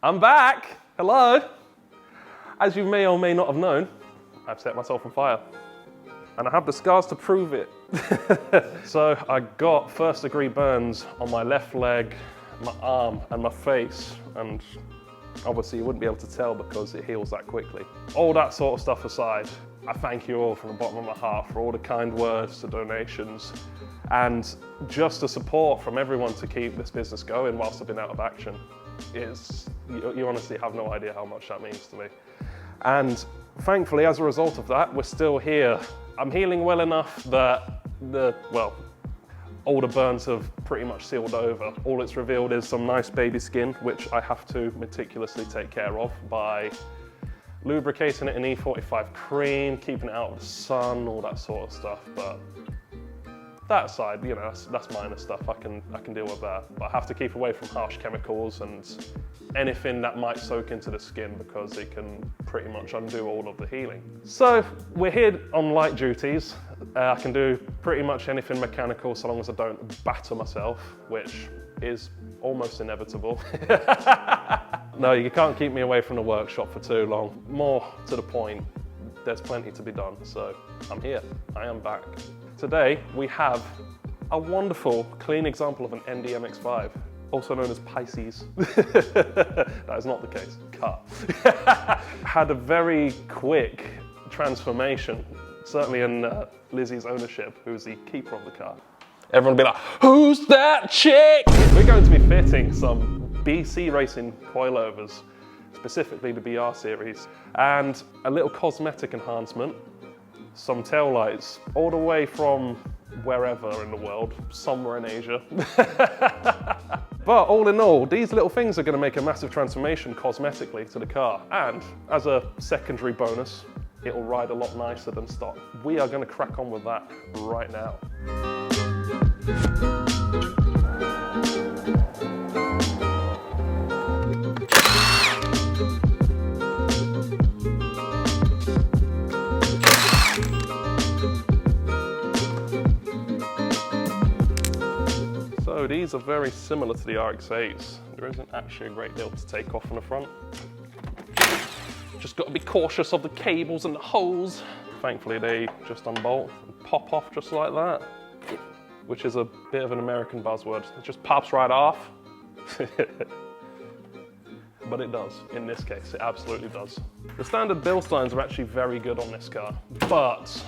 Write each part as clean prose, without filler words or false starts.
I'm back! Hello! As you may or may not have known, I've set myself on fire. And I have the scars to prove it. So I got first-degree burns on my left leg, my arm, and my face. And obviously you wouldn't be able to tell because it heals that quickly. All that sort of stuff aside, I thank you all from the bottom of my heart for all the kind words, the donations, and just the support from everyone to keep this business going whilst I've been out of action. You honestly have no idea how much that means to me. And thankfully, as a result of that, we're still here. I'm healing well enough that all the burns have pretty much sealed over. All it's revealed is some nice baby skin, which I have to meticulously take care of by lubricating it in E45 cream, keeping it out of the sun, all that sort of stuff. But that aside, you know, that's minor stuff. I can deal with that. But I have to keep away from harsh chemicals and anything that might soak into the skin because it can pretty much undo all of the healing. So we're here on light duties. I can do pretty much anything mechanical so long as I don't batter myself, which is almost inevitable. No, you can't keep me away from the workshop for too long. More to the point, there's plenty to be done. So I'm here, I am back. Today, we have a wonderful, clean example of an Mazda Mx5, also known as Pisces. That is not the case, car. Had a very quick transformation, certainly in Lizzie's ownership, who's the keeper of the car. Everyone will be like, who's that chick? We're going to be fitting some BC Racing Coilovers, specifically the BR series, and a little cosmetic enhancement. Some tail lights, all the way from wherever in the world, somewhere in Asia. But all in all, these little things are going to make a massive transformation cosmetically to the car. And as a secondary bonus, it'll ride a lot nicer than stock. We are going to crack on with that right now. So these are very similar to the RX-8s. There isn't actually a great deal to take off on the front. Just got to be cautious of the cables and the hose. Thankfully they just unbolt and pop off just like that, which is a bit of an American buzzword. It just pops right off. But it does, in this case, it absolutely does. The standard build lines are actually very good on this car, but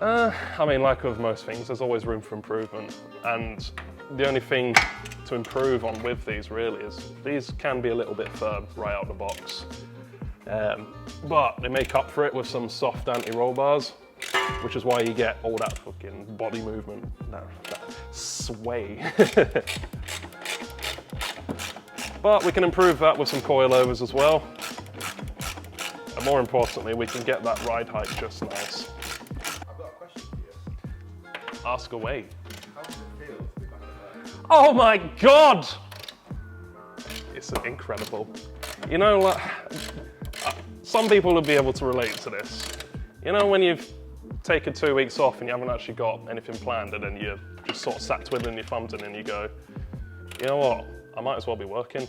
I mean, like with most things, there's always room for improvement. And the only thing to improve on with these really is these can be a little bit firm right out the box. But they make up for it with some soft anti-roll bars, which is why you get all that fucking body movement, that sway. But we can improve that with some coilovers as well. And more importantly, we can get that ride height just nice. Ask away. How does it feel to be back there? Oh my God! It's incredible. You know, like, some people will be able to relate to this. You know, when you've taken 2 weeks off and you haven't actually got anything planned and then you just sort of sat twiddling your thumbs and then you go, you know what, I might as well be working.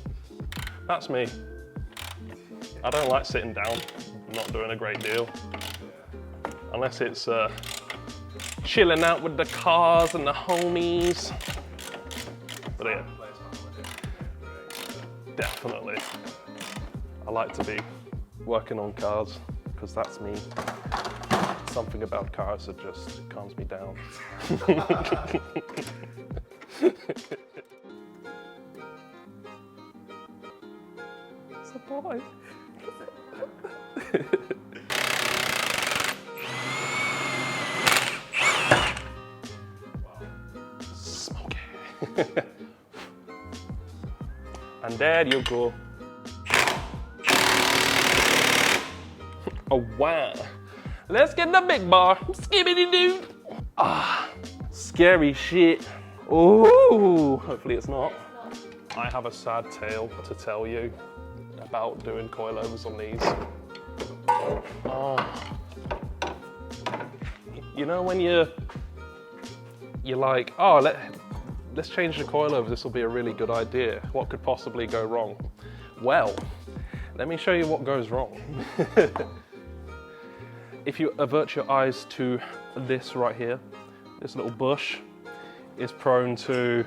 That's me. I don't like sitting down, not doing a great deal. Unless it's chilling out with the cars and the homies. But yeah, definitely. I like to be working on cars because that's me. Something about cars that just calms me down. It's a boy. And there you go. Oh wow. Let's get the big bar. Skibbity doo. Ah, scary shit. Ooh, hopefully it's not. I have a sad tale to tell you about doing coilovers on these. Oh. You know when you're like, oh, let's change the coilovers. This will be a really good idea. What could possibly go wrong? Well, let me show you what goes wrong. If you avert your eyes to this right here, this little bush is prone to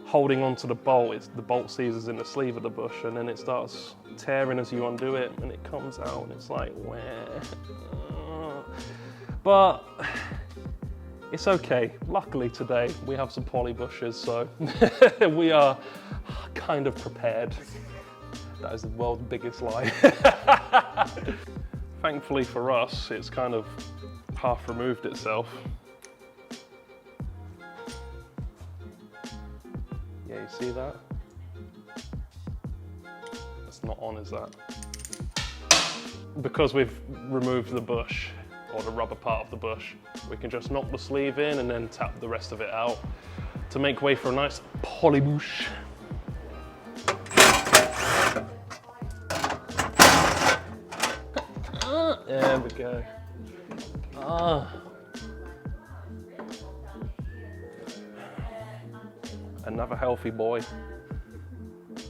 holding onto the bolt. The bolt seizes in the sleeve of the bush, and then it starts tearing as you undo it, and it comes out, and it's like, where? But it's okay. Luckily today we have some poly bushes, so we are kind of prepared. That is the world's biggest lie. Thankfully for us, it's kind of half removed itself. Yeah, you see that? It's not on, is that? Because we've removed the bush, or the rubber part of the bush, we can just knock the sleeve in and then tap the rest of it out to make way for a nice poly bush. There we go. Another healthy boy.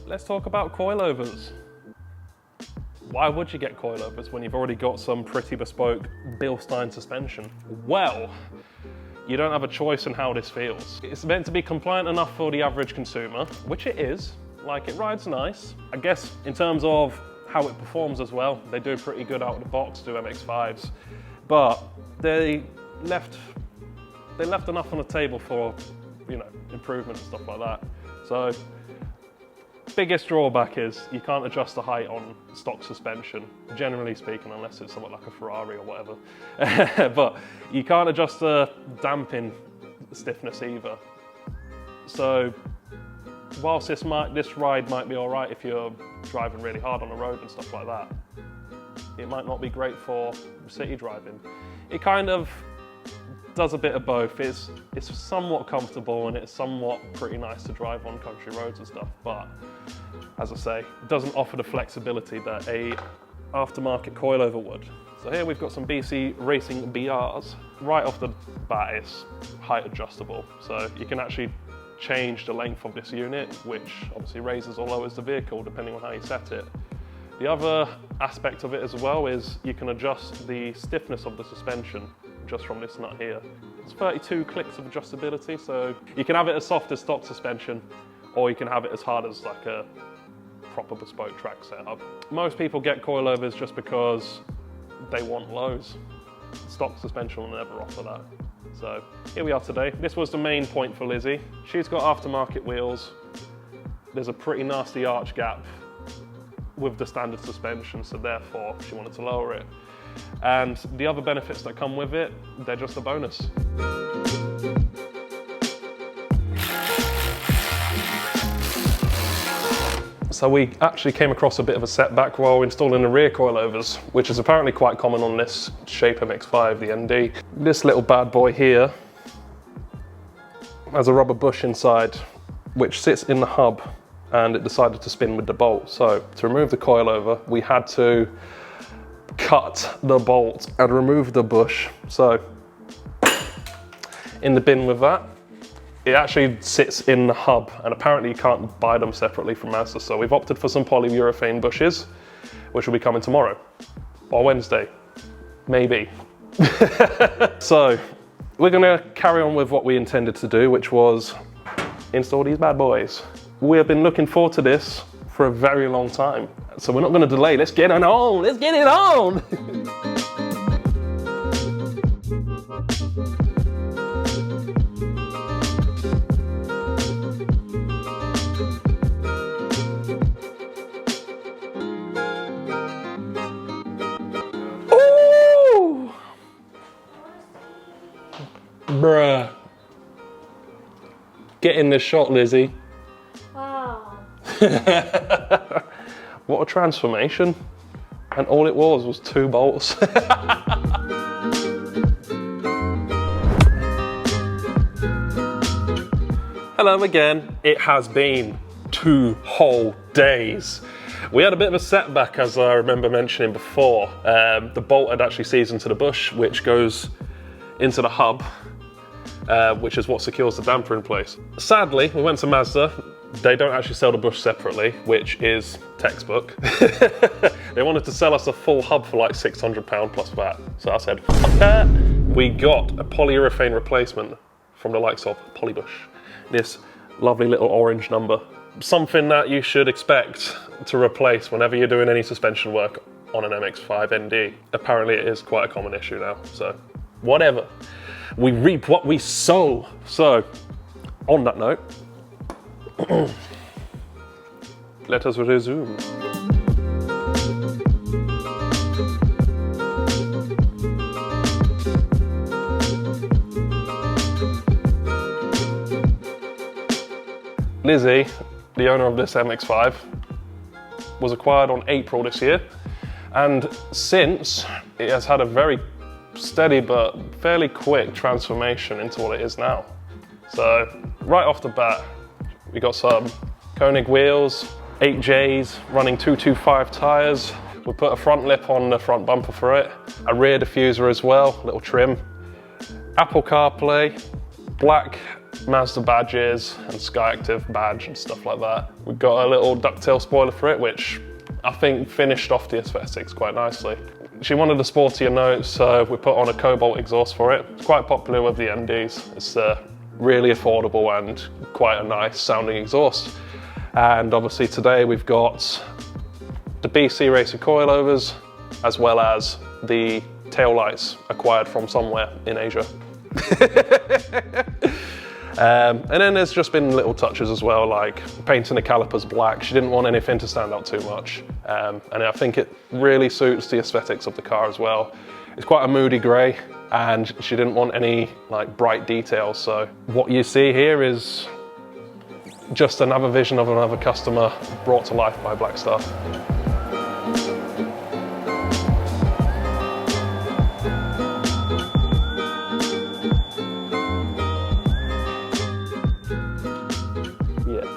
Let's talk about coilovers. Why would you get coilovers when you've already got some pretty bespoke Bilstein suspension? Well, you don't have a choice in how this feels. It's meant to be compliant enough for the average consumer, which it is. Like, it rides nice. I guess in terms of how it performs as well, they do pretty good out of the box, do MX5s. But they left enough on the table for, you know, improvement and stuff like that. So, biggest drawback is you can't adjust the height on stock suspension, generally speaking, unless it's something like a Ferrari or whatever. But you can't adjust the damping stiffness either. So, whilst this ride might be all right if you're driving really hard on the road and stuff like that, it might not be great for city driving. It kind of does a bit of both. It's somewhat comfortable and it's somewhat pretty nice to drive on country roads and stuff, but as I say, it doesn't offer the flexibility that a aftermarket coilover would. So here we've got some BC Racing BRs. Right off the bat, it's height adjustable, so you can actually change the length of this unit, which obviously raises or lowers the vehicle depending on how you set it. The other aspect of it as well is you can adjust the stiffness of the suspension just from this nut here. It's 32 clicks of adjustability, so you can have it as soft as stock suspension, or you can have it as hard as like a proper bespoke track setup. Most people get coilovers just because they want lows. Stock suspension will never offer that. So here we are today. This was the main point for Lizzie. She's got aftermarket wheels. There's a pretty nasty arch gap with the standard suspension, so therefore she wanted to lower it. And the other benefits that come with it, they're just a bonus. So we actually came across a bit of a setback while installing the rear coilovers, which is apparently quite common on this Shape MX5, the ND. This little bad boy here has a rubber bush inside, which sits in the hub, and it decided to spin with the bolt. So to remove the coilover, we had to cut the bolt and remove the bush. So in the bin with that, it actually sits in the hub, and apparently you can't buy them separately from Mazda. So we've opted for some polyurethane bushes, which will be coming tomorrow or Wednesday, maybe. So we're gonna carry on with what we intended to do, which was install these bad boys. We have been looking forward to this for a very long time. So we're not gonna delay, let's get it on, let's get it on. Bruh. Get in this shot, Lizzie. Wow. What a transformation. And all it was 2 bolts. Hello again. It has been 2 whole days. We had a bit of a setback, as I remember mentioning before. The bolt had actually seized into the bush, which goes into the hub. which is what secures the damper in place. Sadly, we went to Mazda. They don't actually sell the bush separately, which is textbook. They wanted to sell us a full hub for like £600 plus VAT. So I said, fuck that. We got a polyurethane replacement from the likes of Polybush. This lovely little orange number. Something that you should expect to replace whenever you're doing any suspension work on an MX5 ND. Apparently it is quite a common issue now, so whatever. We reap what we sow. So, on that note, let us resume. Lizzie, the owner of this MX5, was acquired on April this year, and since it has had a very steady but fairly quick transformation into what it is now. So right off the bat, we got some Koenig wheels, 8Js, running 225 tyres. We put a front lip on the front bumper for it, a rear diffuser as well, little trim, Apple CarPlay, black Mazda badges and Skyactiv badge and stuff like that. We've got a little ducktail spoiler for it, which I think finished off the aesthetics quite nicely. She wanted a sportier note, so we put on a Cobalt exhaust for it. It's quite popular with the NDs. It's really affordable and quite a nice sounding exhaust. And obviously today we've got the BC Racing coilovers, as well as the tail lights acquired from somewhere in Asia. And then there's just been little touches as well, like painting the calipers black. She didn't want anything to stand out too much. And I think it really suits the aesthetics of the car as well. It's quite a moody grey, and she didn't want any like bright details. So what you see here is just another vision of another customer brought to life by Blackstar.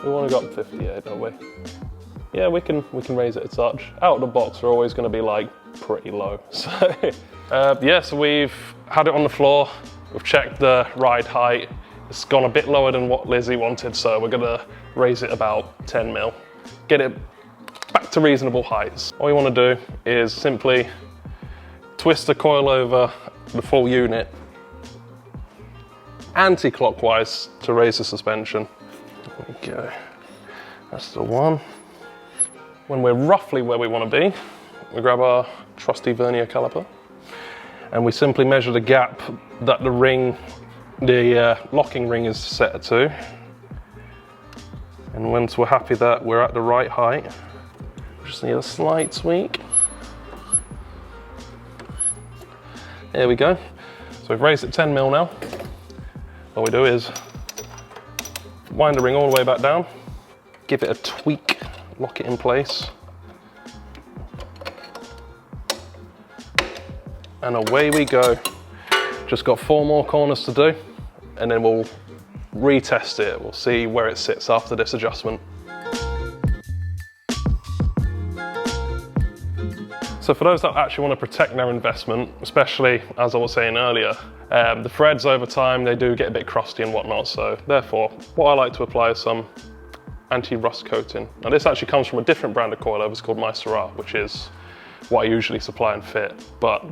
We want to go up to 58, don't we? Yeah, we can raise it a touch. Out of the box, we're always going to be like pretty low. So yeah, so we've had it on the floor. We've checked the ride height. It's gone a bit lower than what Lizzie wanted, so we're going to raise it about 10 mil. Get it back to reasonable heights. All you want to do is simply twist the coil over the full unit anti-clockwise to raise the suspension. There we go. That's the one. When we're roughly where we want to be, we grab our trusty vernier caliper and we simply measure the gap that the ring, the locking ring is set to. And once we're happy that we're at the right height, we just need a slight tweak. There we go. So we've raised it 10 mil now. What we do is wind the ring all the way back down, give it a tweak, lock it in place, and away we go. Just got 4 more corners to do, and then we'll retest it. We'll see where it sits after this adjustment. So for those that actually want to protect their investment, especially as I was saying earlier, the threads over time, they do get a bit crusty and whatnot. So therefore, what I like to apply is some anti-rust coating. Now this actually comes from a different brand of coilovers called Mazda, which is what I usually supply and fit, but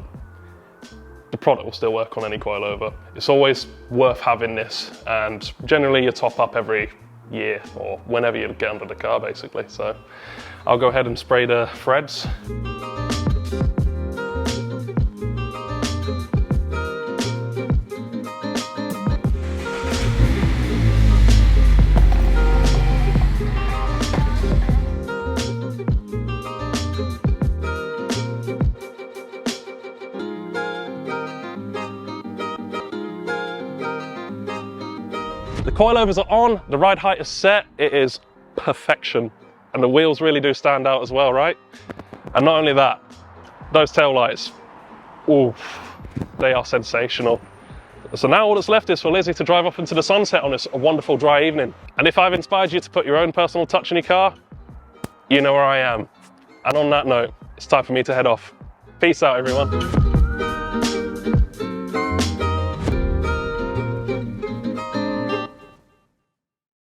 the product will still work on any coilover. It's always worth having this, and generally you top up every year or whenever you get under the car basically. So I'll go ahead and spray the threads. The coilovers are on, the ride height is set, it is perfection. And the wheels really do stand out as well, right? And not only that, those tail lights, ooh, they are sensational. So now all that's left is for Lizzie to drive off into the sunset on this wonderful dry evening. And if I've inspired you to put your own personal touch in your car, you know where I am. And on that note, it's time for me to head off. Peace out, everyone.